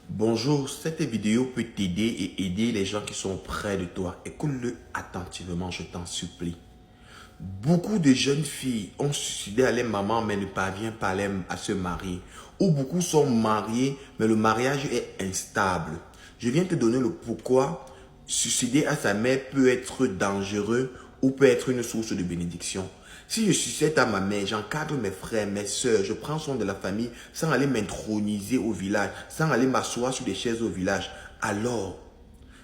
Bonjour, cette vidéo peut t'aider et aider les gens qui sont près de toi. Écoute-le attentivement, je t'en supplie. Beaucoup de jeunes filles ont suicidé à leur maman mais ne parviennent pas à se marier. Ou beaucoup sont mariés mais le mariage est instable. Je viens te donner le pourquoi suicider à sa mère peut être dangereux ou peut être une source de bénédiction. Si je succède à ma mère, j'encadre mes frères, mes soeurs, je prends soin de la famille sans aller m'introniser au village, sans aller m'asseoir sur des chaises au village, alors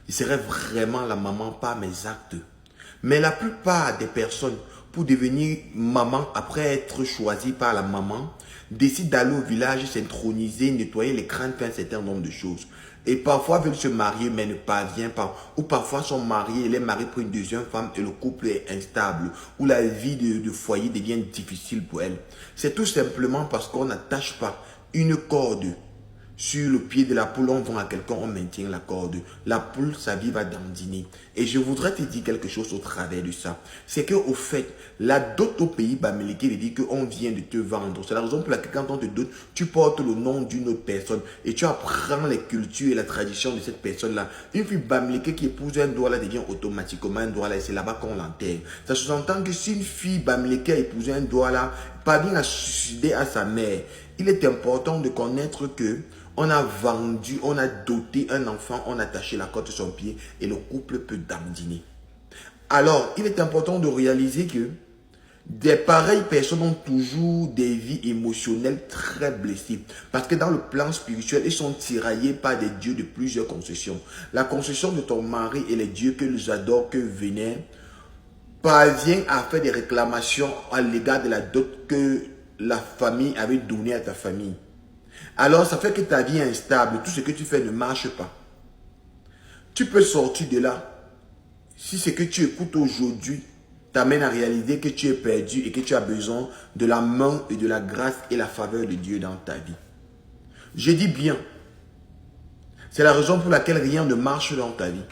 je serai vraiment la maman par mes actes. Mais la plupart des personnes, pour devenir maman après être choisie par la maman, décident d'aller au village, s'introniser, nettoyer les crânes, faire un certain nombre de choses. Et parfois veulent se marier mais ne parviennent pas. Ou parfois sont mariés et les marient pour une deuxième femme et le couple est instable. Ou la vie de foyer devient difficile pour elles. C'est tout simplement parce qu'on n'attache pas une corde sur le pied de la poule, on vend à quelqu'un, on maintient la corde. La poule, sa vie va dandiner. Et je voudrais te dire quelque chose au travers de ça. C'est qu'au fait, la dot au pays bamileke il dit qu'on vient de te vendre. C'est la raison pour laquelle quand on te dote, tu portes le nom d'une autre personne et tu apprends les cultures et la tradition de cette personne-là. Une fille bamileke qui épouse un Douala devient automatiquement un Douala et c'est là-bas qu'on l'enterre. Ça sous-entend que si une fille bamileke a épousé un Douala, parvient à suicider à sa mère, il est important de connaître que on a vendu, on a doté un enfant, on a attaché la corde sur son pied et le couple peut dandiner. Alors, il est important de réaliser que des pareilles personnes ont toujours des vies émotionnelles très blessées. Parce que dans le plan spirituel, ils sont tiraillés par des dieux de plusieurs concessions. La concession de ton mari et les dieux que j'adore, que vénèrent, parvient à faire des réclamations à l'égard de la dot que la famille avait donnée à ta famille. Alors, ça fait que ta vie est instable. Tout ce que tu fais ne marche pas. Tu peux sortir de là. Si ce que tu écoutes aujourd'hui t'amène à réaliser que tu es perdu et que tu as besoin de la main et de la grâce et la faveur de Dieu dans ta vie. Je dis bien. C'est la raison pour laquelle rien ne marche dans ta vie.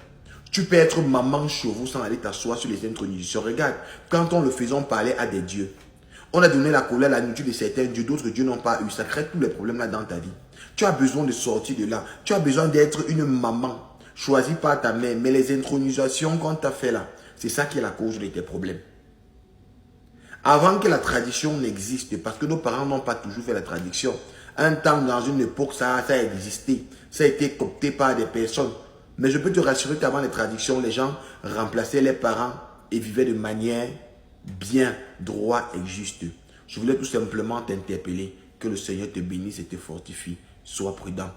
Tu peux être maman chevaux sans aller t'asseoir sur les intronisations. Regarde, quand on le faisait, on parlait à des dieux. On a donné la colère, la nourriture de certains dieux, d'autres dieux n'ont pas eu. Ça crée tous les problèmes là dans ta vie. Tu as besoin de sortir de là. Tu as besoin d'être une maman choisie par ta mère. Mais les intronisations qu'on t'a fait là, c'est ça qui est la cause de tes problèmes. Avant que la tradition n'existe, parce que nos parents n'ont pas toujours fait la tradition. Un temps, dans une époque, ça a existé. Ça a été coopté par des personnes. Mais je peux te rassurer qu'avant les traditions, les gens remplaçaient les parents et vivaient de manière bien, droit et juste. Je voulais tout simplement t'interpeller. Que le Seigneur te bénisse et te fortifie. Sois prudent.